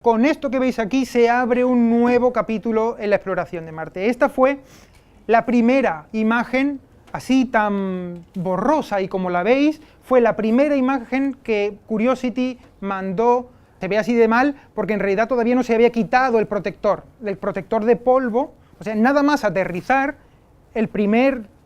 Con esto que veis aquí se abre un nuevo capítulo en la exploración de Marte. Esta fue la primera imagen, así tan borrosa y como la veis, fue la primera imagen que Curiosity mandó. Se ve así de mal porque en realidad todavía no se había quitado el protector de polvo. O sea, nada más aterrizar,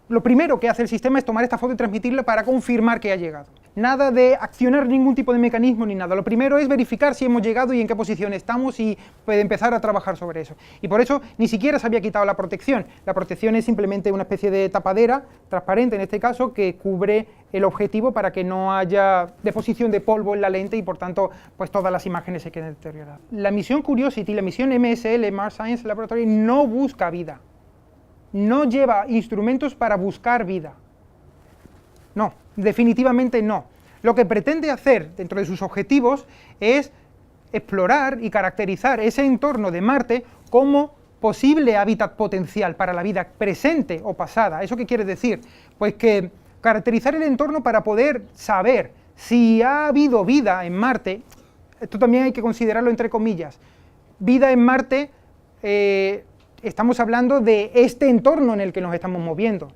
lo primero que hace el sistema es tomar esta foto y transmitirla para confirmar que ha llegado. Nada de accionar ningún tipo de mecanismo ni nada. Lo primero es verificar si hemos llegado y en qué posición estamos y puede empezar a trabajar sobre eso. Y por eso ni siquiera se había quitado la protección. La protección es simplemente una especie de tapadera, transparente en este caso, que cubre el objetivo para que no haya deposición de polvo en la lente y por tanto pues todas las imágenes se queden deterioradas. La misión Curiosity, la misión MSL, Mars Science Laboratory, no busca vida. No lleva instrumentos para buscar vida. No, definitivamente no. Lo que pretende hacer dentro de sus objetivos es explorar y caracterizar ese entorno de Marte como posible hábitat potencial para la vida presente o pasada. ¿Eso qué quiere decir? Pues que caracterizar el entorno para poder saber si ha habido vida en Marte. Esto también hay que considerarlo entre comillas. Vida en Marte, estamos hablando de este entorno en el que nos estamos moviendo.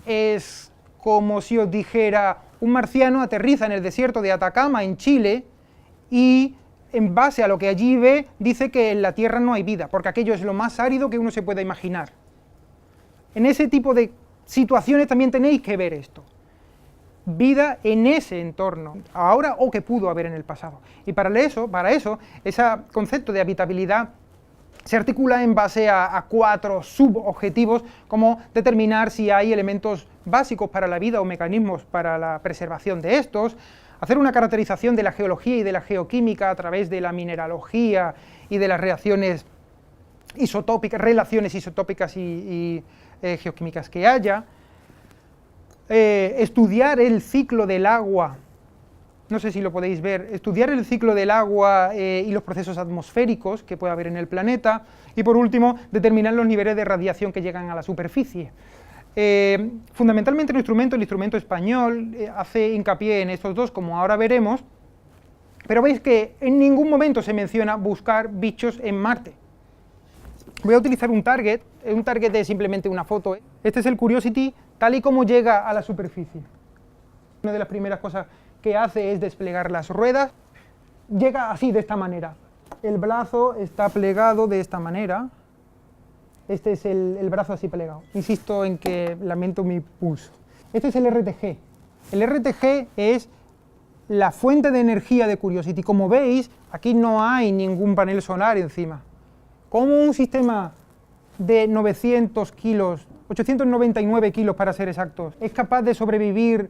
Es como si os dijera, un marciano aterriza en el desierto de Atacama, en Chile, y en base a lo que allí ve, dice que en la Tierra no hay vida, porque aquello es lo más árido que uno se pueda imaginar. En ese tipo de situaciones también tenéis que ver esto. Vida en ese entorno, ahora o que pudo haber en el pasado. Y para eso, ese concepto de habitabilidad se articula en base a 4 subobjetivos, como determinar si hay elementos básicos para la vida o mecanismos para la preservación de estos, hacer una caracterización de la geología y de la geoquímica a través de la mineralogía y de las relaciones isotópicas y geoquímicas que haya, estudiar el ciclo del agua. No sé si lo podéis ver, estudiar el ciclo del agua y los procesos atmosféricos que puede haber en el planeta, y por último, determinar los niveles de radiación que llegan a la superficie. Fundamentalmente el instrumento español, hace hincapié en estos dos, como ahora veremos, pero veis que en ningún momento se menciona buscar bichos en Marte. Voy a utilizar un target es simplemente una foto. Este es el Curiosity tal y como llega a la superficie. Una de las primeras cosas que hace es desplegar las ruedas, llega así, de esta manera. El brazo está plegado de esta manera, este es el brazo así plegado. Insisto en que lamento mi pulso. Este es el RTG. El RTG es la fuente de energía de Curiosity. Como veis, aquí no hay ningún panel solar encima. Como un sistema de 900 kilos, 899 kilos para ser exactos, es capaz de sobrevivir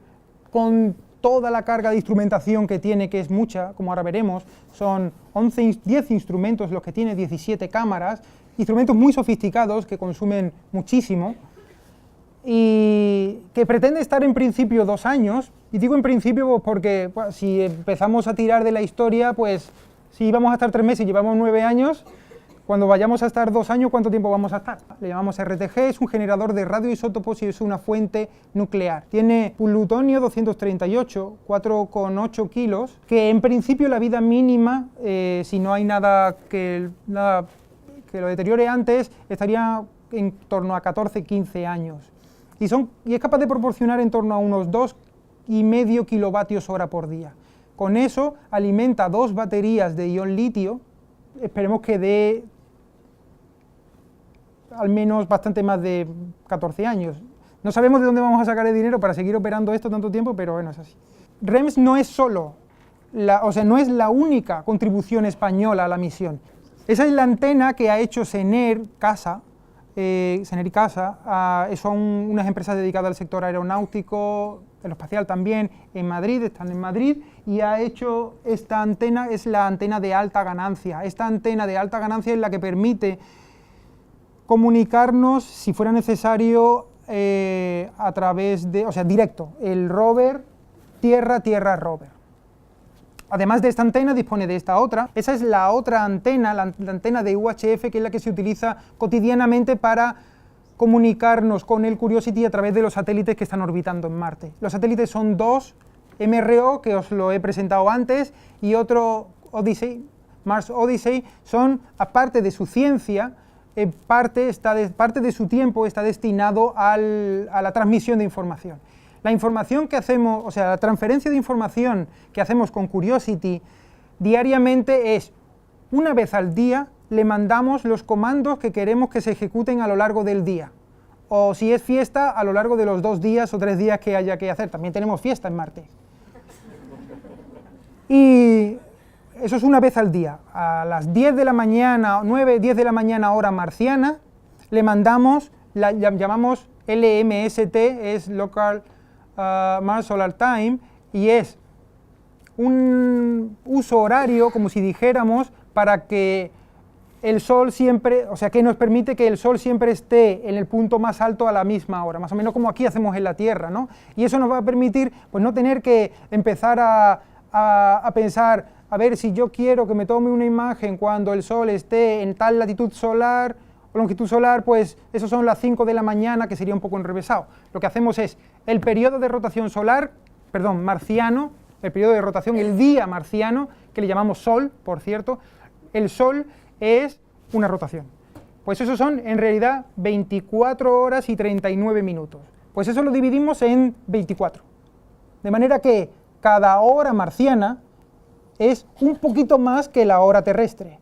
con toda la carga de instrumentación que tiene, que es mucha, como ahora veremos, son 10 instrumentos los que tiene, 17 cámaras, instrumentos muy sofisticados que consumen muchísimo, y que pretende estar en principio 2 años, y digo en principio porque pues, si empezamos a tirar de la historia, pues si íbamos a estar 3 meses y llevamos 9 años, cuando vayamos a estar 2 años, ¿cuánto tiempo vamos a estar? Le llamamos RTG, es un generador de radioisótopos y es una fuente nuclear. Tiene plutonio 238, 4,8 kilos, que en principio la vida mínima, si no hay nada que lo deteriore antes, estaría en torno a 14-15 años. Y es capaz de proporcionar en torno a unos 2,5 kilovatios hora por día. Con eso alimenta 2 baterías de ion litio, esperemos que dé al menos bastante más de 14 años. No sabemos de dónde vamos a sacar el dinero para seguir operando esto tanto tiempo, pero bueno, es así. REMS no es no es la única contribución española a la misión. Esa es la antena que ha hecho Sener Casa, Sener y Casa, son unas empresas dedicadas al sector aeronáutico, aeroespacial también, en Madrid, están en Madrid, y ha hecho esta antena, es la antena de alta ganancia. Esta antena de alta ganancia es la que permite comunicarnos, si fuera necesario, a través de, directo, el rover, tierra, rover. Además de esta antena, dispone de esta otra. Esa es la otra antena, la antena de UHF, que es la que se utiliza cotidianamente para comunicarnos con el Curiosity a través de los satélites que están orbitando en Marte. Los satélites son 2, MRO, que os lo he presentado antes, y otro Odyssey, Mars Odyssey, son, aparte de su ciencia, parte de su tiempo está destinado a la transmisión de información. La información que hacemos, o sea, la transferencia de información que hacemos con Curiosity diariamente es, una vez al día, le mandamos los comandos que queremos que se ejecuten a lo largo del día. O si es fiesta, a lo largo de los 2 días o 3 días que haya que hacer. También tenemos fiesta en Marte. Y eso es una vez al día. A las 10 de la mañana, 9, 10 de la mañana hora marciana, le mandamos, llamamos LMST, es Local Mars Solar Time, y es un uso horario, como si dijéramos, para que el Sol siempre, o sea, que nos permite que el Sol siempre esté en el punto más alto a la misma hora, más o menos como aquí hacemos en la Tierra, ¿no? Y eso nos va a permitir, pues, no tener que empezar a pensar, a ver, si yo quiero que me tome una imagen cuando el Sol esté en tal latitud solar o longitud solar, pues eso son las 5 de la mañana, que sería un poco enrevesado. Lo que hacemos es el periodo de rotación solar, perdón, marciano, el periodo de rotación, el día marciano, que le llamamos Sol, por cierto. El Sol es una rotación. Pues eso son, en realidad, 24 horas y 39 minutos. Pues eso lo dividimos en 24. De manera que cada hora marciana es un poquito más que la hora terrestre.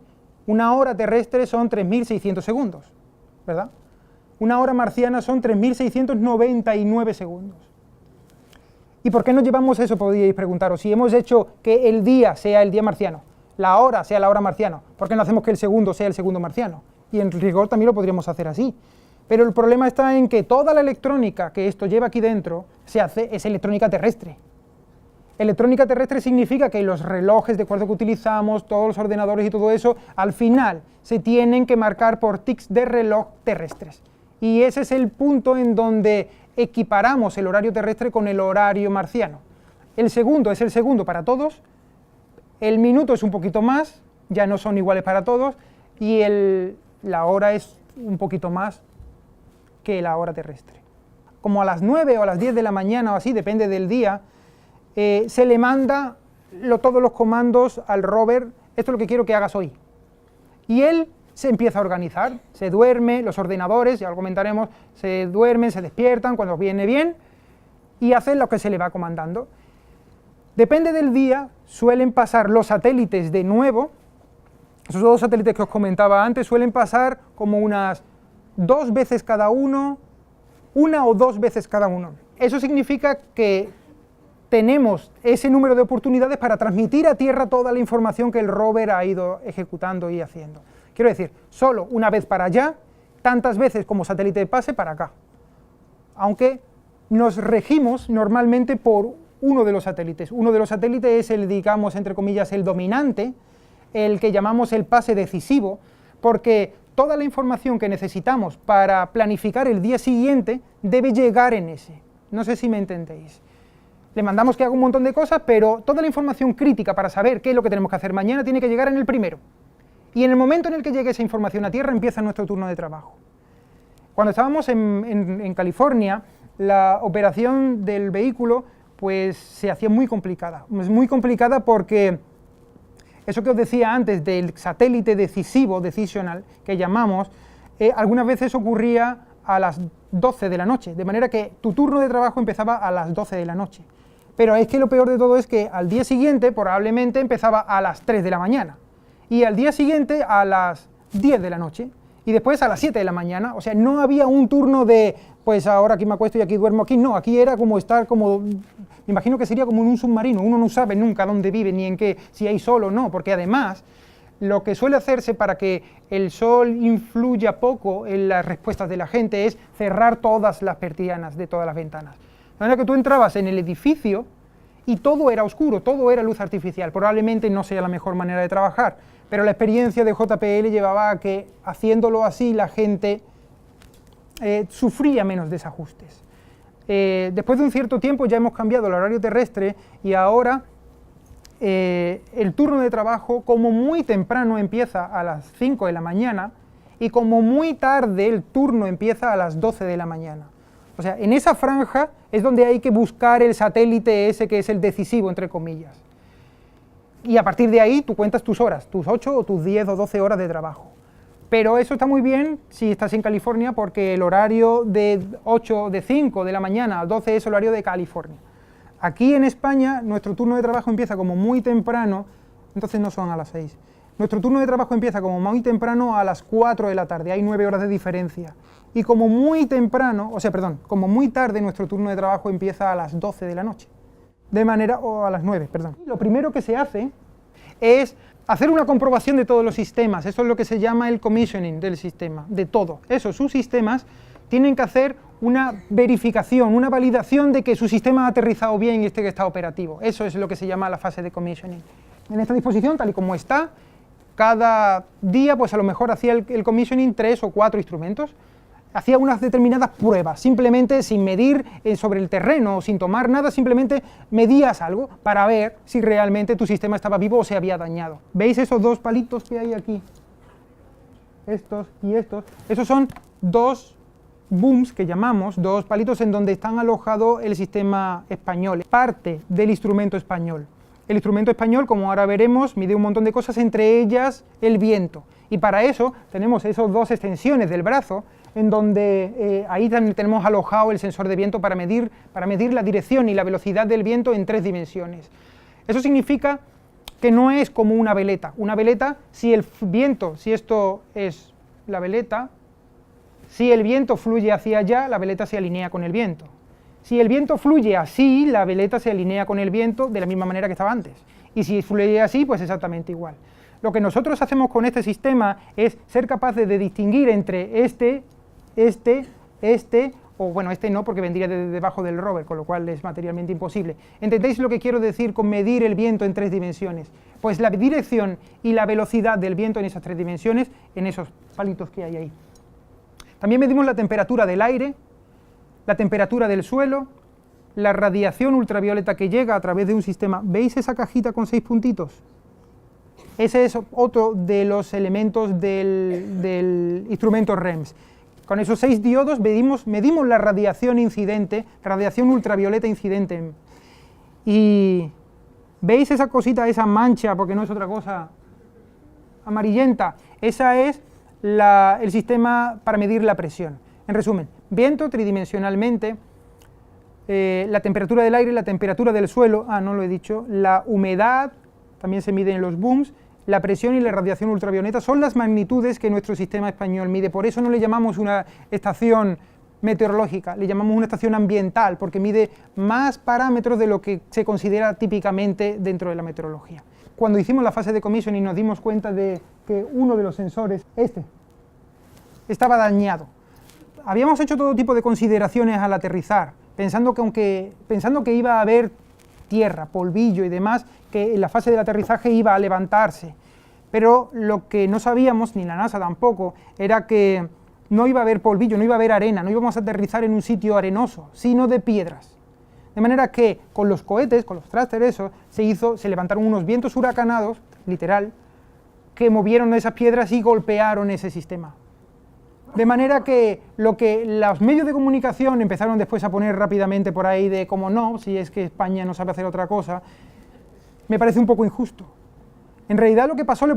Una hora terrestre son 3.600 segundos, ¿verdad? Una hora marciana son 3.699 segundos. ¿Y por qué no llevamos eso? Podríais preguntaros. Si hemos hecho que el día sea el día marciano, la hora sea la hora marciana, ¿por qué no hacemos que el segundo sea el segundo marciano? Y en rigor también lo podríamos hacer así. Pero el problema está en que toda la electrónica que esto lleva aquí dentro es electrónica terrestre. Electrónica terrestre significa que los relojes de cuarzo que utilizamos, todos los ordenadores y todo eso, al final se tienen que marcar por tics de reloj terrestres. Y ese es el punto en donde equiparamos el horario terrestre con el horario marciano. El segundo es el segundo para todos, el minuto es un poquito más, ya no son iguales para todos, y la hora es un poquito más que la hora terrestre. Como a las 9 o a las 10 de la mañana o así, depende del día, se le manda todos los comandos al rover, esto es lo que quiero que hagas hoy. Y él se empieza a organizar, se duerme, los ordenadores, ya lo comentaremos, se duermen, se despiertan cuando viene bien, y hacen lo que se le va comandando. Depende del día, suelen pasar los satélites de nuevo, esos 2 satélites que os comentaba antes, suelen pasar como unas 2 veces cada uno, 1 o 2 veces cada uno. Eso significa que tenemos ese número de oportunidades para transmitir a Tierra toda la información que el rover ha ido ejecutando y haciendo. Quiero decir, solo una vez para allá, tantas veces como satélite pase para acá. Aunque nos regimos normalmente por uno de los satélites. Uno de los satélites es el, digamos, entre comillas, el dominante, el que llamamos el pase decisivo, porque toda la información que necesitamos para planificar el día siguiente debe llegar en ese. No sé si me entendéis. Le mandamos que haga un montón de cosas, pero toda la información crítica para saber qué es lo que tenemos que hacer mañana tiene que llegar en el primero. Y en el momento en el que llegue esa información a Tierra empieza nuestro turno de trabajo. Cuando estábamos en California, la operación del vehículo pues se hacía muy complicada. Es muy complicada porque eso que os decía antes del satélite decisivo, decisional, que llamamos, algunas veces ocurría a las 12 de la noche, de manera que tu turno de trabajo empezaba a las 12 de la noche. Pero es que lo peor de todo es que al día siguiente probablemente empezaba a las 3 de la mañana, y al día siguiente a las 10 de la noche, y después a las 7 de la mañana. O sea, no había un turno de, pues ahora aquí me acuesto y aquí duermo aquí. No, aquí era como estar como, me imagino que sería como en un submarino. Uno no sabe nunca dónde vive, ni en qué, si hay sol o no, porque además lo que suele hacerse para que el sol influya poco en las respuestas de la gente es cerrar todas las persianas de todas las ventanas. De manera que tú entrabas en el edificio y todo era oscuro, todo era luz artificial. Probablemente no sea la mejor manera de trabajar, pero la experiencia de JPL llevaba a que, haciéndolo así, la gente sufría menos desajustes. Después de un cierto tiempo ya hemos cambiado el horario terrestre y ahora el turno de trabajo como muy temprano empieza a las 5 de la mañana y como muy tarde el turno empieza a las 12 de la mañana. O sea, en esa franja es donde hay que buscar el satélite ese que es el decisivo, entre comillas. Y a partir de ahí tú cuentas tus horas, tus 8 o tus 10 o 12 horas de trabajo. Pero eso está muy bien si estás en California, porque el horario de 5 de la mañana a 12 es el horario de California. Aquí en España nuestro turno de trabajo empieza como muy temprano, entonces no son a las 6. Nuestro turno de trabajo empieza como muy temprano a las 4 de la tarde, hay 9 horas de diferencia. Y como muy temprano, como muy tarde nuestro turno de trabajo empieza a las 12 de la noche. O a las 9, perdón. Lo primero que se hace es hacer una comprobación de todos los sistemas. Eso es lo que se llama el commissioning del sistema, de todo. Sus sistemas tienen que hacer una verificación, una validación de que su sistema ha aterrizado bien y que está operativo. Eso es lo que se llama la fase de commissioning. En esta disposición, tal y como está, cada día, pues a lo mejor hacía el commissioning 3 o 4 instrumentos. Hacía unas determinadas pruebas, simplemente sin medir sobre el terreno, sin tomar nada, simplemente medías algo para ver si realmente tu sistema estaba vivo o se había dañado. ¿Veis esos dos palitos que hay aquí? Estos y estos. Esos son dos booms que llamamos, dos palitos en donde están alojado el sistema español, parte del instrumento español. El instrumento español, como ahora veremos, mide un montón de cosas, entre ellas el viento. Y para eso tenemos esas dos extensiones del brazo, en donde ahí también tenemos alojado el sensor de viento para medir la dirección y la velocidad del viento en 3 dimensiones. Eso significa que no es como una veleta. Una veleta, si esto es la veleta, si el viento fluye hacia allá, la veleta se alinea con el viento. Si el viento fluye así, la veleta se alinea con el viento de la misma manera que estaba antes. Y si fluye así, pues exactamente igual. Lo que nosotros hacemos con este sistema es ser capaces de distinguir entre este no, porque vendría debajo del rover, con lo cual es materialmente imposible. ¿Entendéis lo que quiero decir con medir el viento en 3 dimensiones? Pues la dirección y la velocidad del viento en esas 3 dimensiones, en esos palitos que hay ahí. También medimos la temperatura del aire, la temperatura del suelo, la radiación ultravioleta que llega a través de un sistema. ¿Veis esa cajita con 6 puntitos? Ese es otro de los elementos del instrumento REMS. Con esos 6 diodos medimos la radiación incidente, radiación ultravioleta incidente. Y ¿veis esa cosita, esa mancha, porque no es otra cosa, amarillenta? Esa es el sistema para medir la presión. En resumen, viento tridimensionalmente, la temperatura del aire, la temperatura del suelo, no lo he dicho, la humedad, también se mide en los booms, la presión y la radiación ultravioleta son las magnitudes que nuestro sistema español mide. Por eso no le llamamos una estación meteorológica, le llamamos una estación ambiental, porque mide más parámetros de lo que se considera típicamente dentro de la meteorología. Cuando hicimos la fase de commissioning nos dimos cuenta de que uno de los sensores, estaba dañado. Habíamos hecho todo tipo de consideraciones al aterrizar, pensando que iba a haber tierra, polvillo y demás, que en la fase del aterrizaje iba a levantarse. Pero lo que no sabíamos, ni la NASA tampoco, era que no iba a haber polvillo, no iba a haber arena, no íbamos a aterrizar en un sitio arenoso, sino de piedras. De manera que con los cohetes, con los thrusters, se levantaron unos vientos huracanados, literal, que movieron esas piedras y golpearon ese sistema. De manera que lo que los medios de comunicación empezaron después a poner rápidamente por ahí de cómo no, si es que España no sabe hacer otra cosa, me parece un poco injusto. En realidad lo que pasó le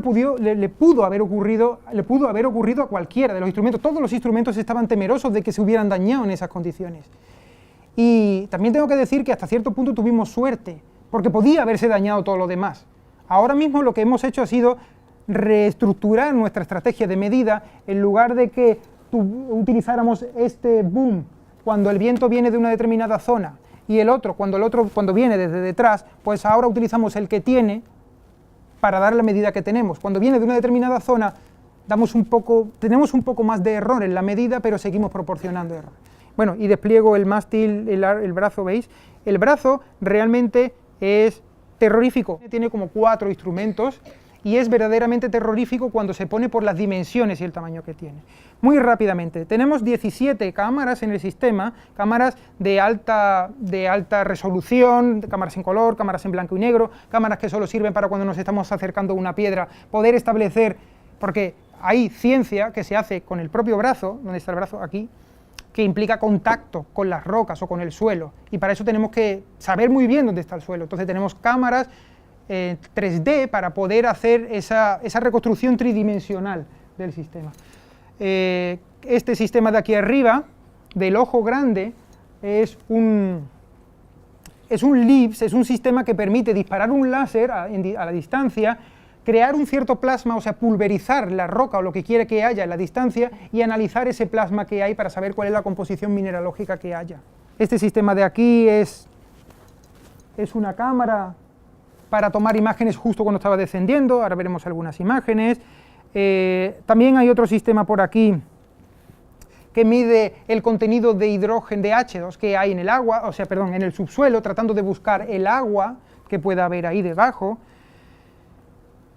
pudo haber ocurrido a cualquiera de los instrumentos. Todos los instrumentos estaban temerosos de que se hubieran dañado en esas condiciones. Y también tengo que decir que hasta cierto punto tuvimos suerte, porque podía haberse dañado todo lo demás. Ahora mismo lo que hemos hecho ha sido reestructurar nuestra estrategia de medida. En lugar de que utilizáramos este boom cuando el viento viene de una determinada zona y el otro cuando viene desde detrás, pues ahora utilizamos el que tiene para dar la medida que tenemos. Cuando viene de una determinada zona tenemos un poco más de error en la medida, pero seguimos proporcionando error. Bueno, y despliego el mástil, el brazo, ¿veis? El brazo realmente es terrorífico, tiene como 4 instrumentos, y es verdaderamente terrorífico cuando se pone por las dimensiones y el tamaño que tiene. Muy rápidamente, tenemos 17 cámaras en el sistema, cámaras de alta resolución, cámaras en color, cámaras en blanco y negro, cámaras que solo sirven para cuando nos estamos acercando a una piedra, poder establecer, porque hay ciencia que se hace con el propio brazo, ¿dónde está el brazo? Aquí, que implica contacto con las rocas o con el suelo, y para eso tenemos que saber muy bien dónde está el suelo. Entonces tenemos cámaras 3D para poder hacer esa reconstrucción tridimensional del sistema. Este sistema de aquí arriba, del ojo grande, es un LIBS, es un sistema que permite disparar un láser a la distancia, crear un cierto plasma, o sea, pulverizar la roca o lo que quiere que haya en la distancia y analizar ese plasma que hay para saber cuál es la composición mineralógica que haya. Este sistema de aquí es una cámara para tomar imágenes justo cuando estaba descendiendo, ahora veremos algunas imágenes. También hay otro sistema por aquí que mide el contenido de hidrógeno, de H2 que hay en el agua, o sea, perdón, en el subsuelo, tratando de buscar el agua que pueda haber ahí debajo.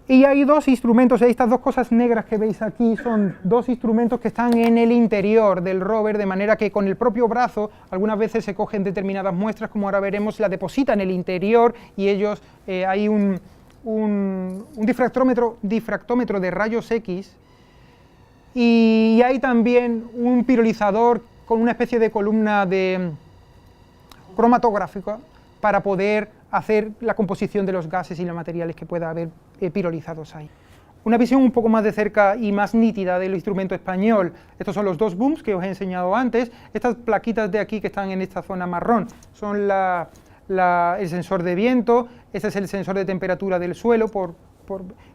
Y hay dos instrumentos, estas dos cosas negras que veis aquí son dos instrumentos que están en el interior del rover, de manera que con el propio brazo algunas veces se cogen determinadas muestras, como ahora veremos, la depositan en el interior y ellos, hay un difractómetro de rayos X, y hay también un pirolizador con una especie de columna de cromatográfica para poder hacer la composición de los gases y los materiales que pueda haber pirolizados ahí. Una visión un poco más de cerca y más nítida del instrumento español. Estos son los dos booms que os he enseñado antes. Estas plaquitas de aquí que están en esta zona marrón son el sensor de viento. Este es el sensor de temperatura del suelo.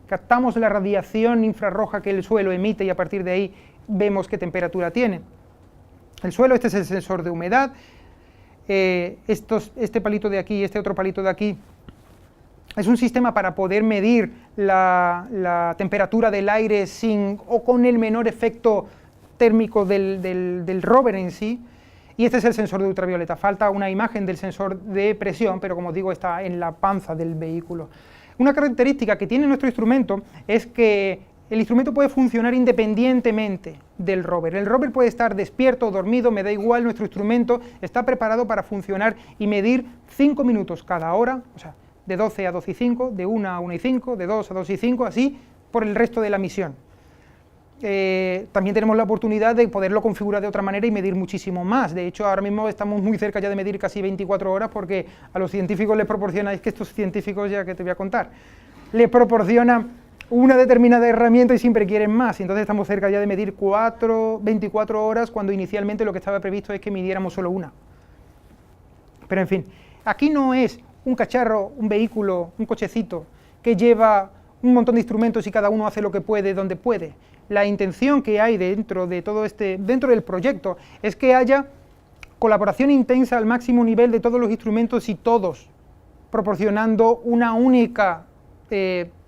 Captamos la radiación infrarroja que el suelo emite y a partir de ahí vemos qué temperatura tiene el suelo. Este es el sensor de humedad. Este palito de aquí y este otro palito de aquí es un sistema para poder medir la temperatura del aire o con el menor efecto térmico del rover en sí. Y este es el sensor de ultravioleta. Falta una imagen del sensor de presión, pero como digo, está en la panza del vehículo. Una característica que tiene nuestro instrumento es que el instrumento puede funcionar independientemente del rover. El rover puede estar despierto o dormido, me da igual, nuestro instrumento está preparado para funcionar y medir 5 minutos cada hora, o sea, de 12 a 12 y 5, de 1 a 1 y 5, de 2 a 2 y 5, así por el resto de la misión. También tenemos la oportunidad de poderlo configurar de otra manera y medir muchísimo más. De hecho, ahora mismo estamos muy cerca ya de medir casi 24 horas porque a los científicos les proporciona, es que estos científicos ya que te voy a contar, les proporcionan una determinada herramienta y siempre quieren más, y entonces estamos cerca ya de medir 24 horas cuando inicialmente lo que estaba previsto es que midiéramos solo una. Pero en fin, aquí no es un cacharro, un vehículo, un cochecito que lleva un montón de instrumentos y cada uno hace lo que puede donde puede. La intención que hay dentro de todo dentro del proyecto es que haya colaboración intensa al máximo nivel de todos los instrumentos y todos proporcionando una única,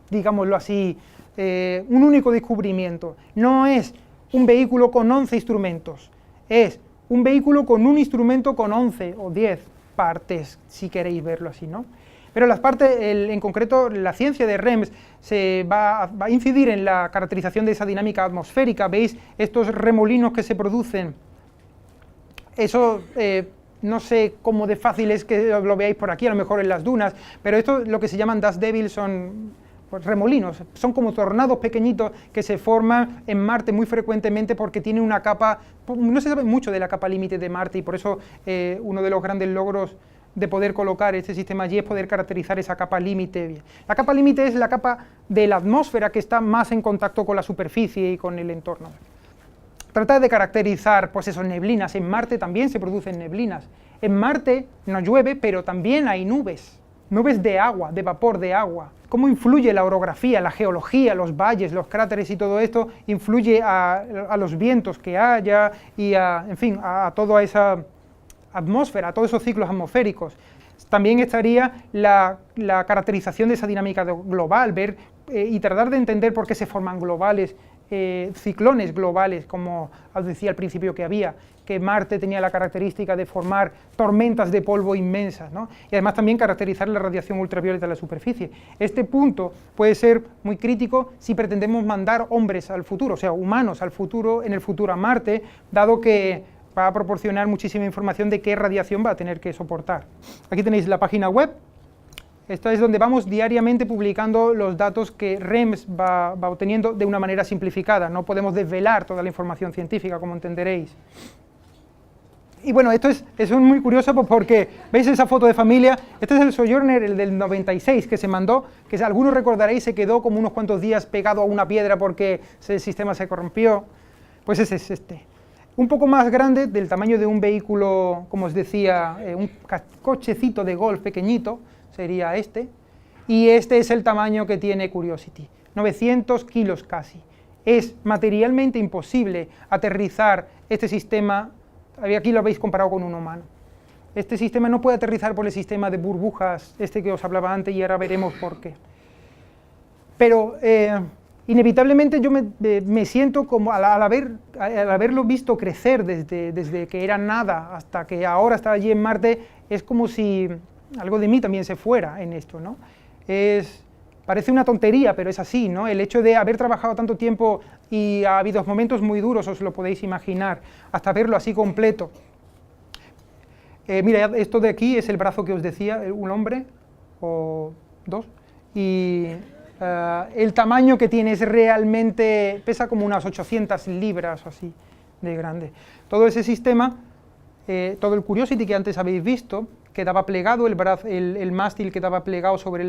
digámoslo así, un único descubrimiento. No es un vehículo con 11 instrumentos, es un vehículo con un instrumento con 11 o 10 partes, si queréis verlo así, ¿no? Pero las partes, en concreto, la ciencia de REMS se va a incidir en la caracterización de esa dinámica atmosférica. ¿Veis estos remolinos que se producen? Eso, no sé cómo de fácil es que lo veáis por aquí, a lo mejor en las dunas, pero esto, lo que se llaman dust devils, son pues, remolinos, son como tornados pequeñitos que se forman en Marte muy frecuentemente porque tienen una capa, no se sabe mucho de la capa límite de Marte y por eso uno de los grandes logros de poder colocar este sistema allí es poder caracterizar esa capa límite. La capa límite es la capa de la atmósfera que está más en contacto con la superficie y con el entorno. Trata de caracterizar, pues esas neblinas. En Marte también se producen neblinas. En Marte no llueve, pero también hay nubes de agua, de vapor de agua. ¿Cómo influye la orografía, la geología, los valles, los cráteres y todo esto? Influye a los vientos que haya y en fin, a toda esa atmósfera, a todos esos ciclos atmosféricos. También estaría la caracterización de esa dinámica global, ver y tratar de entender por qué se forman ciclones globales, como os decía al principio que Marte tenía la característica de formar tormentas de polvo inmensas, ¿no? Y además también caracterizar la radiación ultravioleta de la superficie. Este punto puede ser muy crítico si pretendemos mandar hombres al futuro, o sea, humanos al futuro, en el futuro a Marte, dado que va a proporcionar muchísima información de qué radiación va a tener que soportar. Aquí tenéis la página web. Esta es donde vamos diariamente publicando los datos que REMS va obteniendo de una manera simplificada. No podemos desvelar toda la información científica, como entenderéis. Y bueno, esto es muy curioso porque, ¿veis esa foto de familia? Este es el Sojourner, el del 96, que se mandó, que algunos recordaréis se quedó como unos cuantos días pegado a una piedra porque el sistema se corrompió. Pues ese es este. Un poco más grande, del tamaño de un vehículo, como os decía, un cochecito de golf pequeñito, sería este. Y este es el tamaño que tiene Curiosity, 900 kilos casi. Es materialmente imposible aterrizar este sistema. Aquí lo habéis comparado con un humano. Este sistema no puede aterrizar por el sistema de burbujas, este que os hablaba antes, y ahora veremos por qué. Pero inevitablemente yo me siento como, al haberlo visto crecer desde que era nada hasta que ahora está allí en Marte, es como si algo de mí también se fuera en esto, ¿no? Parece una tontería, pero es así, ¿no? El hecho de haber trabajado tanto tiempo y ha habido momentos muy duros, os lo podéis imaginar, hasta verlo así completo. Mira, esto de aquí es el brazo que os decía, un hombre, o dos, y el tamaño que tiene es realmente, pesa como unas 800 libras o así, de grande. Todo ese sistema, todo el Curiosity que antes habéis visto, quedaba plegado, el mástil quedaba plegado sobre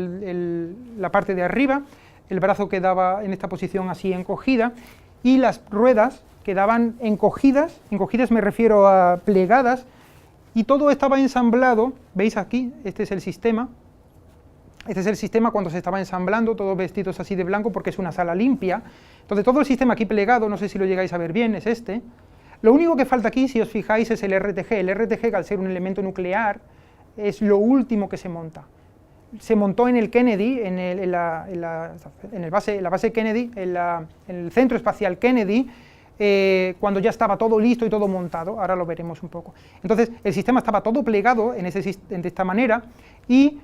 la parte de arriba, el brazo quedaba en esta posición así encogida, y las ruedas quedaban encogidas me refiero a plegadas, y todo estaba ensamblado, veis aquí, este es el sistema cuando se estaba ensamblando, todos vestidos así de blanco porque es una sala limpia. Entonces todo el sistema aquí plegado, no sé si lo llegáis a ver bien, es este. Lo único que falta aquí, si os fijáis, es el RTG. El RTG, que al ser un elemento nuclear, es lo último que se monta. Se montó en el Kennedy, en la base Kennedy, en el Centro Espacial Kennedy, cuando ya estaba todo listo y todo montado. Ahora lo veremos un poco. Entonces el sistema estaba todo plegado de esta manera y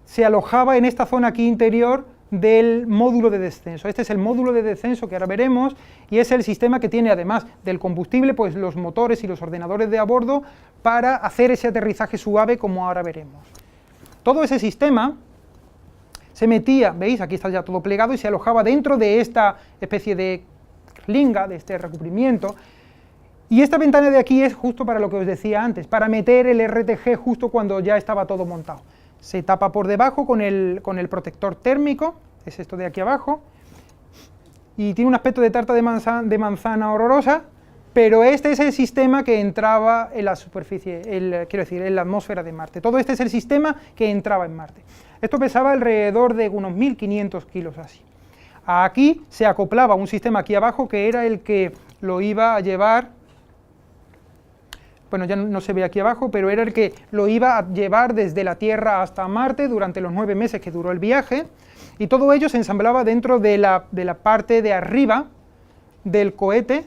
se alojaba en esta zona aquí interior del módulo de descenso. Este es el módulo de descenso que ahora veremos, y es el sistema que tiene, además del combustible, pues los motores y los ordenadores de a bordo para hacer ese aterrizaje suave, como ahora veremos. Todo ese sistema se metía, veis, aquí está ya todo plegado, y se alojaba dentro de esta especie de linga, de este recubrimiento, y esta ventana de aquí es justo para lo que os decía antes, para meter el RTG justo cuando ya estaba todo montado. Se tapa por debajo con el protector térmico, es esto de aquí abajo, y tiene un aspecto de tarta de manzana horrorosa, pero este es el sistema que entraba en la superficie, quiero decir, en la atmósfera de Marte. Todo este es el sistema que entraba en Marte. Esto pesaba alrededor de unos 1500 kilos así. Aquí se acoplaba un sistema aquí abajo que era el que lo iba a llevar. Bueno, ya no se ve aquí abajo, pero era el que lo iba a llevar desde la Tierra hasta Marte durante los 9 meses que duró el viaje, y todo ello se ensamblaba dentro de la parte de arriba del cohete,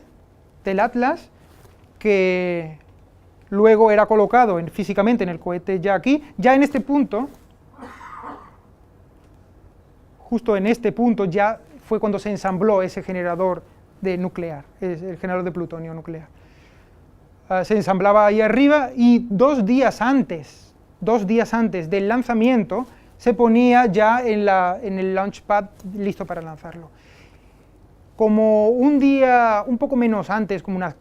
del Atlas, que luego era colocado físicamente en el cohete ya aquí. Ya en este punto, justo en este punto, ya fue cuando se ensambló ese generador de nuclear, el generador de plutonio nuclear. Se ensamblaba ahí arriba, y 2 días antes del lanzamiento se ponía ya en el launchpad listo para lanzarlo. Como un día, un poco menos antes, como unas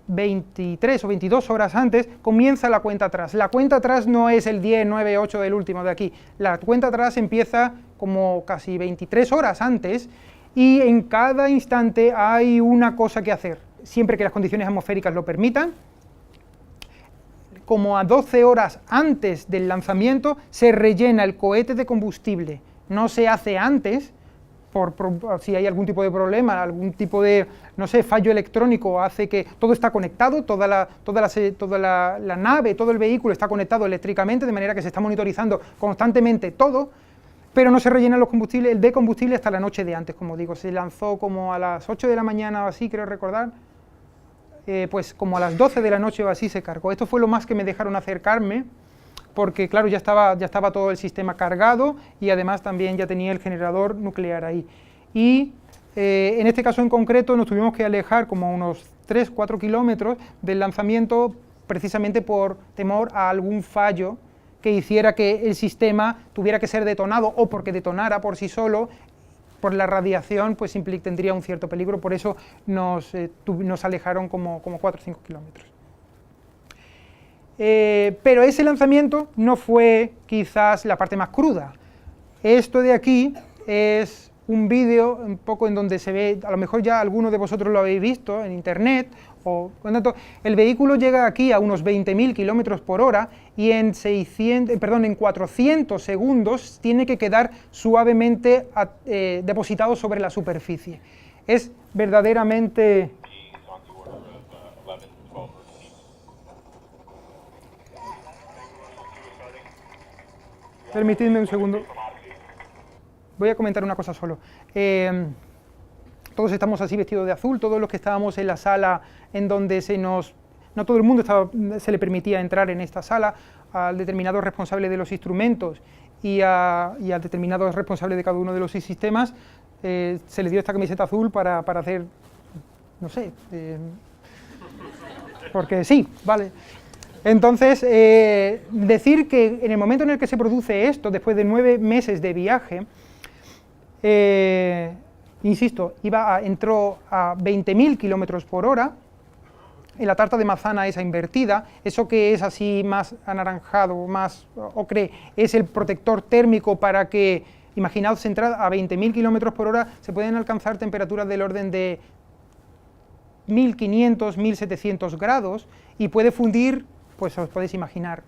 23 o 22 horas antes, comienza la cuenta atrás. La cuenta atrás no es el 10, 9, 8 del último de aquí, la cuenta atrás empieza como casi 23 horas antes, y en cada instante hay una cosa que hacer, siempre que las condiciones atmosféricas lo permitan. Como a 12 horas antes del lanzamiento se rellena el cohete de combustible. No se hace antes, si hay algún tipo de problema, algún tipo de, no sé, fallo electrónico hace que todo está conectado, toda la nave, todo el vehículo está conectado eléctricamente, de manera que se está monitorizando constantemente todo, pero no se rellena el de combustible hasta la noche de antes, como digo. Se lanzó como a las 8 de la mañana o así, creo recordar. Pues como a las 12 de la noche o así se cargó. Esto fue lo más que me dejaron acercarme, porque claro, ya estaba todo el sistema cargado, y además también ya tenía el generador nuclear ahí. Y en este caso en concreto nos tuvimos que alejar como unos 3-4 kilómetros del lanzamiento, precisamente por temor a algún fallo que hiciera que el sistema tuviera que ser detonado, o porque detonara por sí solo. Por la radiación, pues tendría un cierto peligro, por eso nos alejaron como 4 o 5 kilómetros. pero ese lanzamiento no fue quizás la parte más cruda. Esto de aquí es un vídeo un poco en donde se ve, a lo mejor ya algunos de vosotros lo habéis visto en internet, o por tanto, el vehículo llega aquí a unos 20.000 kilómetros por hora y en 400 segundos tiene que quedar suavemente depositado sobre la superficie. Es verdaderamente... Permitidme un segundo. Voy a comentar una cosa solo. Todos estamos así vestidos de azul, todos los que estábamos en la sala en donde no todo el mundo se le permitía entrar en esta sala, al determinado responsable de los instrumentos y al determinado responsable de cada uno de los sistemas, se le dio esta camiseta azul para hacer, no sé, porque sí, vale. Entonces, decir que en el momento en el que se produce esto, después de 9 meses de viaje, insisto, entró a 20.000 kilómetros por hora, en la tarta de manzana esa invertida, eso que es así más anaranjado, más ocre, es el protector térmico para que, imaginaos entrar a 20.000 kilómetros por hora, se pueden alcanzar temperaturas del orden de 1.500, 1.700 grados, y puede fundir, pues os podéis imaginar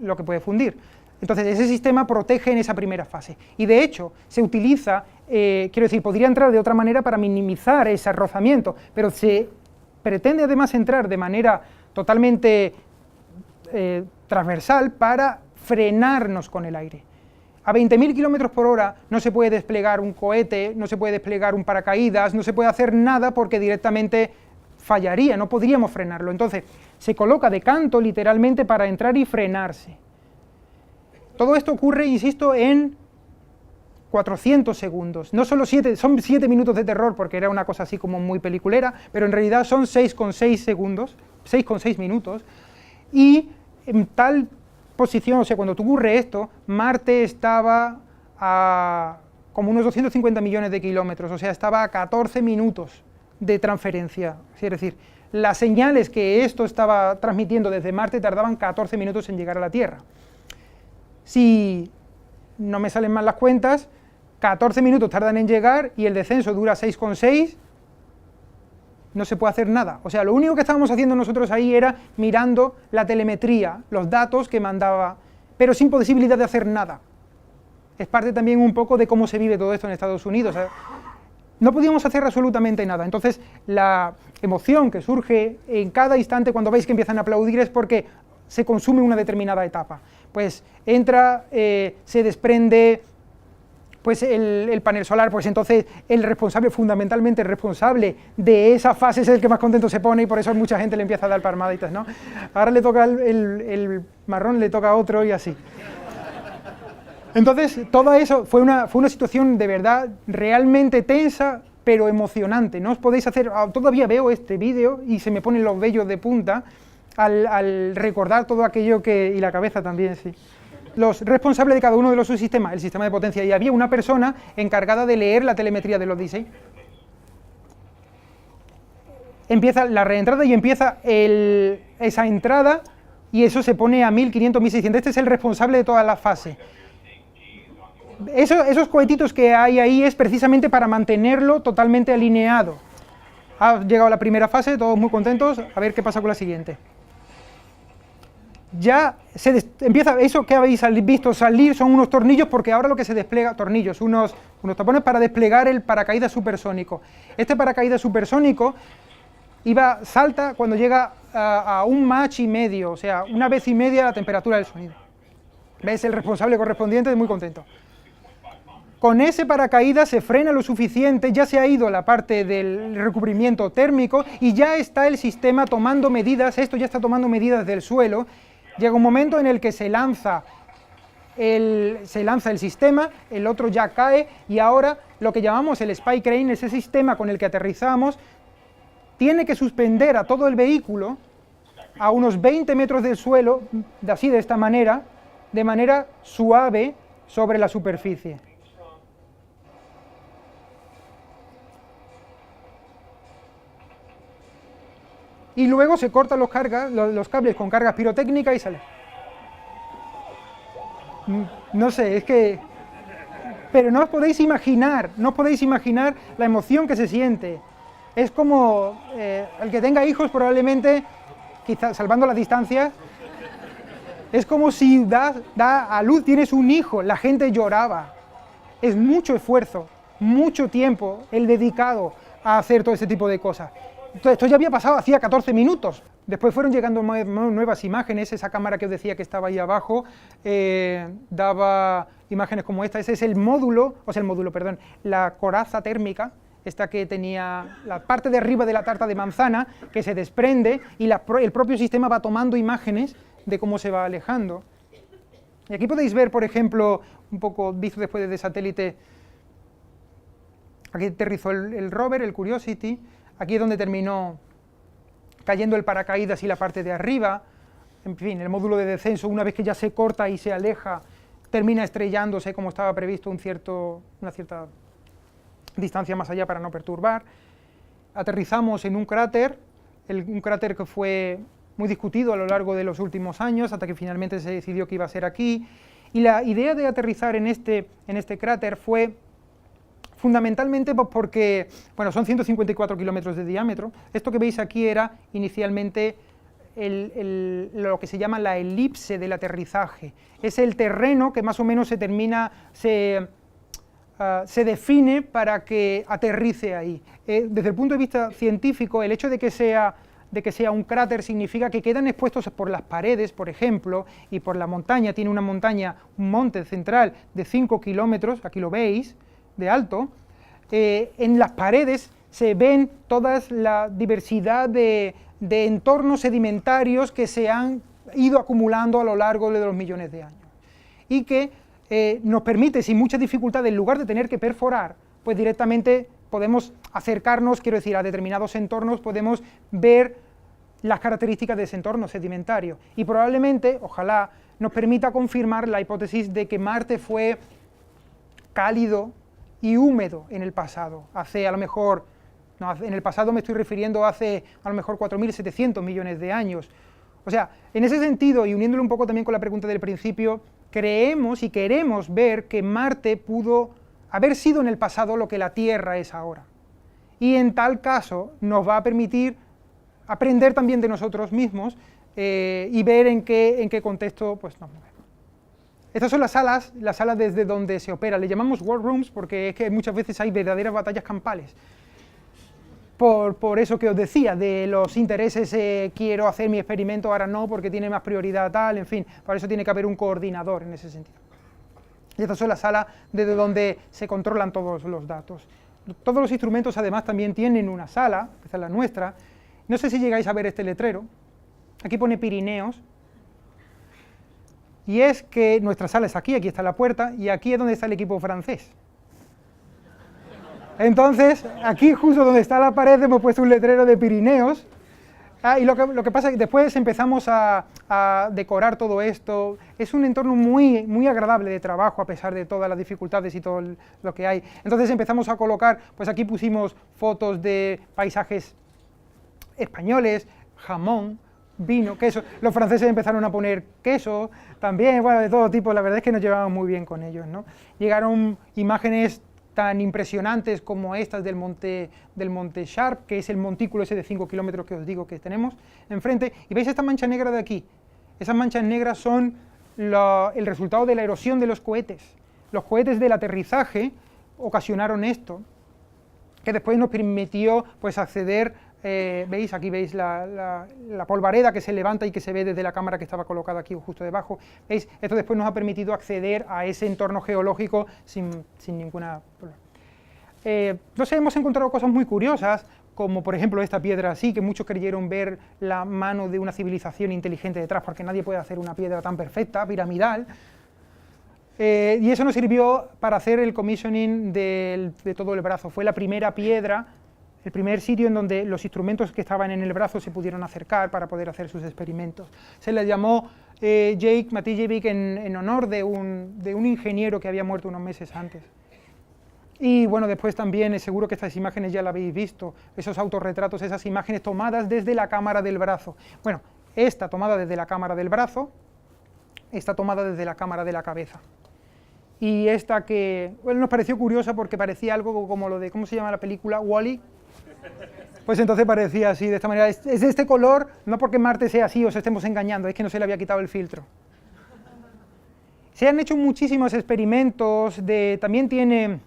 lo que puede fundir. Entonces, ese sistema protege en esa primera fase. Y de hecho, se utiliza, quiero decir, podría entrar de otra manera para minimizar ese rozamiento, pero se pretende además entrar de manera totalmente transversal para frenarnos con el aire. A 20.000 kilómetros por hora no se puede desplegar un cohete, no se puede desplegar un paracaídas, no se puede hacer nada porque directamente fallaría, no podríamos frenarlo. Entonces, se coloca de canto literalmente para entrar y frenarse. Todo esto ocurre, insisto, en 400 segundos. No solo 7, son 7 minutos de terror porque era una cosa así como muy peliculera, pero en realidad son 6,6 segundos, 6,6 minutos, y en tal posición, o sea, cuando ocurre esto, Marte estaba a como unos 250 millones de kilómetros, o sea, estaba a 14 minutos de transferencia, es decir, las señales que esto estaba transmitiendo desde Marte tardaban 14 minutos en llegar a la Tierra. Si no me salen mal las cuentas, 14 minutos tardan en llegar y el descenso dura 6,6, no se puede hacer nada. O sea, lo único que estábamos haciendo nosotros ahí era mirando la telemetría, los datos que mandaba, pero sin posibilidad de hacer nada. Es parte también un poco de cómo se vive todo esto en Estados Unidos. No podíamos hacer absolutamente nada. Entonces, la emoción que surge en cada instante cuando veis que empiezan a aplaudir es porque se consume una determinada etapa. Pues entra, se desprende pues el panel solar, pues entonces el responsable, fundamentalmente el responsable de esa fase es el que más contento se pone y por eso mucha gente le empieza a dar palmaditas, ¿no? Ahora le toca el marrón, le toca a otro y así. Entonces, todo eso fue una situación de verdad realmente tensa, pero emocionante. No os podéis hacer, todavía veo este vídeo y se me ponen los vellos de punta al recordar todo aquello y la cabeza también, sí. Los responsables de cada uno de los subsistemas, el sistema de potencia, y había una persona encargada de leer la telemetría de los Odyssey. Empieza la reentrada y empieza esa entrada y eso se pone a 1500, 1600. Este es el responsable de toda la fase. Esos cohetitos que hay ahí es precisamente para mantenerlo totalmente alineado. Ha llegado la primera fase, todos muy contentos, a ver qué pasa con la siguiente. Ya empieza, eso que habéis visto salir son unos tornillos, porque ahora lo que se despliega, tornillos, unos tapones para desplegar el paracaídas supersónico. Este paracaídas supersónico salta cuando llega a 1,5 Mach, o sea, 1,5 veces la temperatura del sonido. ¿Ves? El responsable correspondiente es muy contento. Con ese paracaídas se frena lo suficiente, ya se ha ido la parte del recubrimiento térmico y ya está el sistema tomando medidas, esto ya está tomando medidas del suelo. Llega un momento en el que se lanza el sistema, el otro ya cae y ahora lo que llamamos el spy crane, ese sistema con el que aterrizamos, tiene que suspender a todo el vehículo a unos 20 metros del suelo, así de esta manera, de manera suave sobre la superficie. y luego se cortan los cables con cargas pirotécnicas y sale. No sé, es que... Pero no os podéis imaginar la emoción que se siente. Es como el que tenga hijos probablemente, quizás salvando las distancias, es como si da a luz, tienes un hijo, la gente lloraba. Es mucho esfuerzo, mucho tiempo el dedicado a hacer todo ese tipo de cosas. Entonces, esto ya había pasado hacía 14 minutos. Después fueron llegando nuevas imágenes. Esa cámara que os decía que estaba ahí abajo daba imágenes como esta. Ese es el módulo, perdón, la coraza térmica, esta que tenía la parte de arriba de la tarta de manzana, que se desprende y el propio sistema va tomando imágenes de cómo se va alejando. Y aquí podéis ver, por ejemplo, un poco visto después desde satélite, aquí aterrizó el rover, el Curiosity, aquí es donde terminó cayendo el paracaídas y la parte de arriba, en fin, el módulo de descenso, una vez que ya se corta y se aleja, termina estrellándose como estaba previsto una cierta distancia más allá para no perturbar. Aterrizamos en un cráter que fue muy discutido a lo largo de los últimos años, hasta que finalmente se decidió que iba a ser aquí, y la idea de aterrizar en este cráter fue fundamentalmente porque, bueno, son 154 kilómetros de diámetro. Esto que veis aquí era inicialmente lo que se llama la elipse del aterrizaje. Es el terreno que más o menos se define para que aterrice ahí. Desde el punto de vista científico, el hecho de que sea un cráter significa que quedan expuestos por las paredes, por ejemplo, y por la montaña. Tiene un monte central de 5 kilómetros, aquí lo veis, de alto. En las paredes se ven toda la diversidad de entornos sedimentarios que se han ido acumulando a lo largo de los millones de años. Y que nos permite, sin mucha dificultad, en lugar de tener que perforar, pues directamente podemos acercarnos, quiero decir, a determinados entornos, podemos ver las características de ese entorno sedimentario. Y probablemente, ojalá, nos permita confirmar la hipótesis de que Marte fue cálido y húmedo en el pasado, hace a lo mejor, no, en el pasado me estoy refiriendo hace a lo mejor 4.700 millones de años. O sea, en ese sentido, y uniéndolo un poco también con la pregunta del principio, creemos y queremos ver que Marte pudo haber sido en el pasado lo que la Tierra es ahora. Y en tal caso nos va a permitir aprender también de nosotros mismos y ver en qué contexto pues, nos movemos. Estas son las salas desde donde se opera. Le llamamos war rooms porque es que muchas veces hay verdaderas batallas campales. Por eso que os decía, de los intereses, quiero hacer mi experimento, ahora no, porque tiene más prioridad tal, en fin, para eso tiene que haber un coordinador en ese sentido. Y estas son las salas desde donde se controlan todos los datos. Todos los instrumentos además también tienen una sala, esta es la nuestra. No sé si llegáis a ver este letrero, aquí pone Pirineos, y es que nuestra sala es aquí está la puerta, y aquí es donde está el equipo francés. Entonces, aquí justo donde está la pared hemos puesto un letrero de Pirineos, y lo que pasa es que después empezamos a decorar todo esto. Es un entorno muy, muy agradable de trabajo a pesar de todas las dificultades y todo lo que hay. Entonces empezamos a colocar, pues aquí pusimos fotos de paisajes españoles, jamón, vino, queso. Los franceses empezaron a poner queso también, bueno, de todo tipo. La verdad es que nos llevamos muy bien con ellos, ¿no? Llegaron imágenes tan impresionantes como estas del monte Sharp, que es el montículo ese de 5 kilómetros que os digo que tenemos enfrente, y veis esta mancha negra de aquí. Esas manchas negras son el resultado de la erosión de los cohetes. Los cohetes del aterrizaje ocasionaron esto, que después nos permitió pues acceder, veis, aquí veis la polvareda que se levanta y que se ve desde la cámara que estaba colocada aquí justo debajo. ¿Veis? Esto después nos ha permitido acceder a ese entorno geológico sin ninguna problema. Entonces hemos encontrado cosas muy curiosas, como por ejemplo esta piedra así, que muchos creyeron ver la mano de una civilización inteligente detrás, porque nadie puede hacer una piedra tan perfecta, piramidal. Y eso nos sirvió para hacer el commissioning de todo el brazo. Fue la primera piedra, el primer sitio en donde los instrumentos que estaban en el brazo se pudieron acercar para poder hacer sus experimentos. Se le llamó Matijevich en honor de un ingeniero que había muerto unos meses antes. Y bueno, después también seguro que estas imágenes ya las habéis visto, esos autorretratos, esas imágenes tomadas desde la cámara del brazo. Bueno, esta tomada desde la cámara del brazo, esta tomada desde la cámara de la cabeza. Y esta que, bueno, nos pareció curiosa porque parecía algo como lo de, ¿cómo se llama la película? ¿Wall-E? Pues entonces parecía así, de esta manera. Es de este color, no porque Marte sea así os estemos engañando, es que no se le había quitado el filtro. Se han hecho muchísimos experimentos, también tiene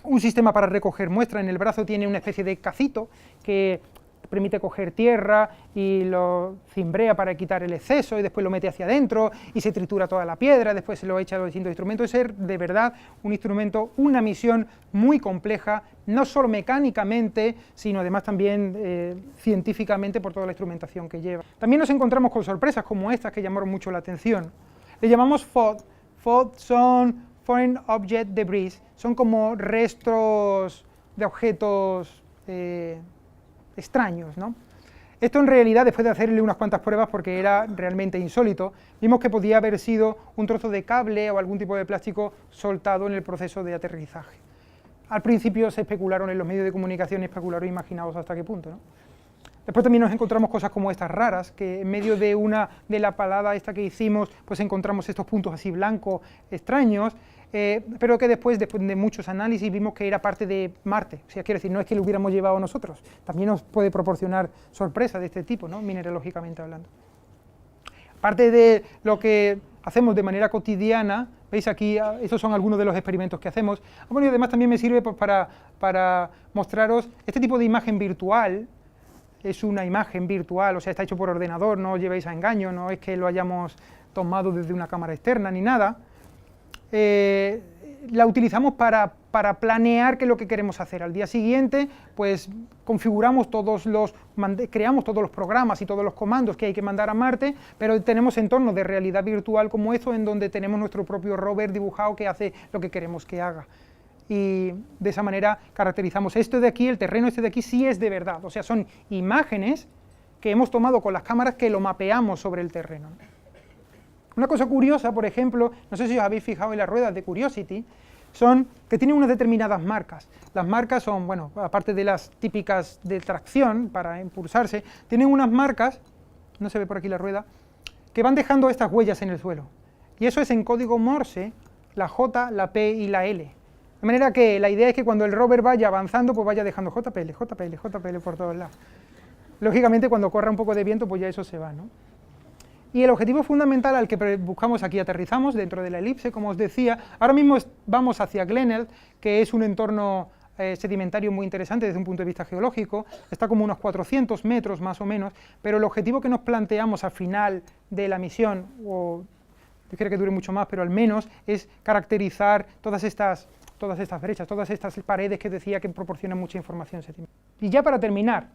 un sistema para recoger muestra, en el brazo tiene una especie de cacito que permite coger tierra y lo cimbrea para quitar el exceso y después lo mete hacia adentro y se tritura toda la piedra, después se lo echa a los distintos instrumentos. Es de verdad un instrumento, una misión muy compleja, no solo mecánicamente, sino además también científicamente por toda la instrumentación que lleva. También nos encontramos con sorpresas como estas que llamaron mucho la atención. Le llamamos FOD. FOD son Foreign Object Debris, son como restos de objetos extraños, ¿no? Esto en realidad, después de hacerle unas cuantas pruebas, porque era realmente insólito, vimos que podía haber sido un trozo de cable o algún tipo de plástico soltado en el proceso de aterrizaje. Al principio se especularon en los medios de comunicación, especularon, imaginaos hasta qué punto, ¿no? Después también nos encontramos cosas como estas raras, que en medio de la palada esta que hicimos, pues encontramos estos puntos así blancos, extraños, pero que después de muchos análisis vimos que era parte de Marte. O sea, quiero decir, no es que lo hubiéramos llevado nosotros, también nos puede proporcionar sorpresas de este tipo, ¿no? Mineralógicamente hablando. Parte de lo que hacemos de manera cotidiana, veis aquí, estos son algunos de los experimentos que hacemos. Bueno, y además también me sirve pues, para mostraros este tipo de imagen virtual. Es una imagen virtual, o sea, está hecho por ordenador, no os llevéis a engaño, no es que lo hayamos tomado desde una cámara externa ni nada. La utilizamos para planear qué es lo que queremos hacer. Al día siguiente, pues configuramos creamos todos los programas y todos los comandos que hay que mandar a Marte, pero tenemos entornos de realidad virtual como esto, en donde tenemos nuestro propio rover dibujado que hace lo que queremos que haga. Y de esa manera caracterizamos esto de aquí, el terreno este de aquí sí es de verdad, o sea, son imágenes que hemos tomado con las cámaras que lo mapeamos sobre el terreno. Una cosa curiosa, por ejemplo, no sé si os habéis fijado en las ruedas de Curiosity, son que tienen unas determinadas marcas. Las marcas son, bueno, aparte de las típicas de tracción para impulsarse, tienen unas marcas, no se ve por aquí la rueda, que van dejando estas huellas en el suelo. Y eso es en código Morse, la J, la P y la L. De manera que la idea es que cuando el rover vaya avanzando, pues vaya dejando JPL, JPL, JPL por todos lados. Lógicamente, cuando corra un poco de viento, pues ya eso se va, ¿no? Y el objetivo fundamental al que buscamos aquí, aterrizamos dentro de la elipse, como os decía. Ahora mismo vamos hacia Glenelg, que es un entorno sedimentario muy interesante desde un punto de vista geológico, está como unos 400 metros más o menos, pero el objetivo que nos planteamos al final de la misión, o yo quiero que dure mucho más, pero al menos es caracterizar todas estas brechas, todas estas paredes que decía que proporcionan mucha información sedimentaria. Y ya para terminar,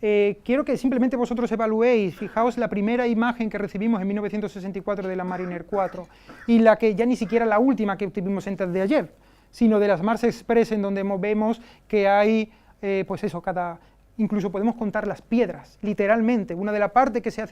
quiero que simplemente vosotros evaluéis, fijaos la primera imagen que recibimos en 1964 de la Mariner 4 y la que ya ni siquiera la última que tuvimos antes de ayer, sino de las Mars Express, en donde vemos que hay, pues eso, incluso podemos contar las piedras, literalmente. Una de las partes que se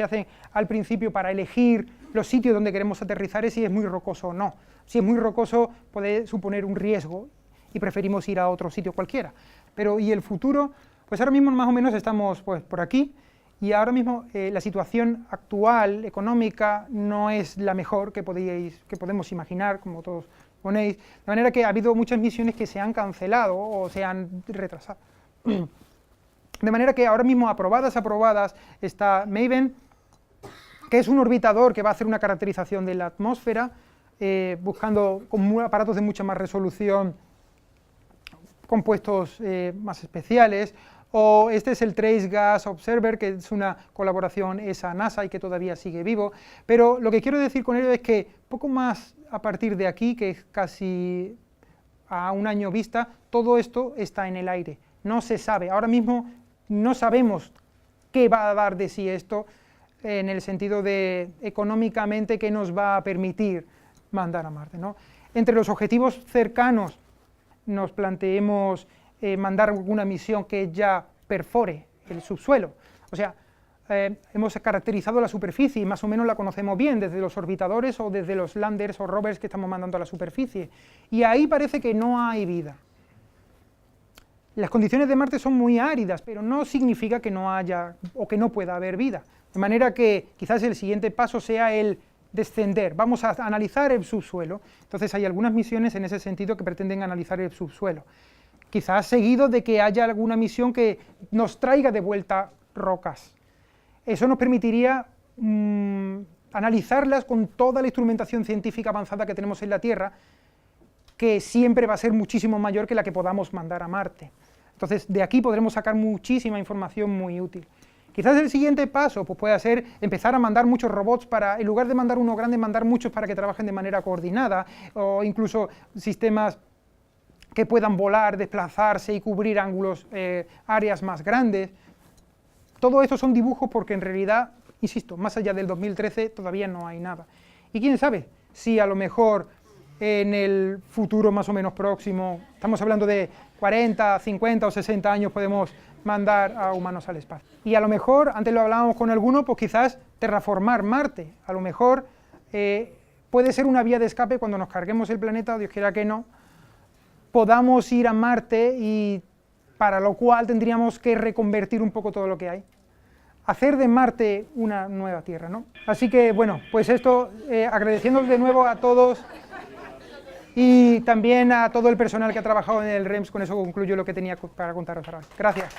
hace al principio para elegir los sitios donde queremos aterrizar es si es muy rocoso o no. Si es muy rocoso puede suponer un riesgo y preferimos ir a otro sitio cualquiera. Pero ¿y el futuro? Pues ahora mismo más o menos estamos pues, por aquí, y ahora mismo la situación actual, económica, no es la mejor que podemos imaginar, como todos ponéis, de manera que ha habido muchas misiones que se han cancelado o se han retrasado. De manera que ahora mismo aprobadas está Maven, que es un orbitador que va a hacer una caracterización de la atmósfera, buscando con aparatos de mucha más resolución compuestos más especiales, o este es el Trace Gas Observer, que es una colaboración ESA-NASA y que todavía sigue vivo, pero lo que quiero decir con ello es que poco más a partir de aquí, que es casi a un año vista, todo esto está en el aire, no se sabe, ahora mismo no sabemos qué va a dar de sí esto, en el sentido de económicamente qué nos va a permitir mandar a Marte, ¿no? Entre los objetivos cercanos nos planteemos mandar alguna misión que ya perfore el subsuelo. O sea, hemos caracterizado la superficie y más o menos la conocemos bien, desde los orbitadores o desde los landers o rovers que estamos mandando a la superficie, y ahí parece que no hay vida. Las condiciones de Marte son muy áridas, pero no significa que no haya o que no pueda haber vida, de manera que quizás el siguiente paso sea el descender, vamos a analizar el subsuelo. Entonces hay algunas misiones en ese sentido que pretenden analizar el subsuelo, quizás seguido de que haya alguna misión que nos traiga de vuelta rocas. Eso nos permitiría analizarlas con toda la instrumentación científica avanzada que tenemos en la Tierra, que siempre va a ser muchísimo mayor que la que podamos mandar a Marte. Entonces, de aquí podremos sacar muchísima información muy útil. Quizás el siguiente paso pues, pueda ser empezar a mandar muchos robots para, en lugar de mandar uno grande, mandar muchos para que trabajen de manera coordinada, o incluso sistemas que puedan volar, desplazarse y cubrir ángulos, áreas más grandes. Todo eso son dibujos porque en realidad, insisto, más allá del 2013 todavía no hay nada. Y quién sabe si a lo mejor en el futuro más o menos próximo, estamos hablando de 40, 50 o 60 años, podemos mandar a humanos al espacio. Y a lo mejor, antes lo hablábamos con alguno, pues quizás terraformar Marte. A lo mejor puede ser una vía de escape cuando nos carguemos el planeta, Dios quiera que no, podamos ir a Marte y para lo cual tendríamos que reconvertir un poco todo lo que hay. Hacer de Marte una nueva Tierra, ¿no? Así que, bueno, pues esto, agradeciéndoles de nuevo a todos y también a todo el personal que ha trabajado en el REMS, con eso concluyo lo que tenía para contaros ahora. Gracias.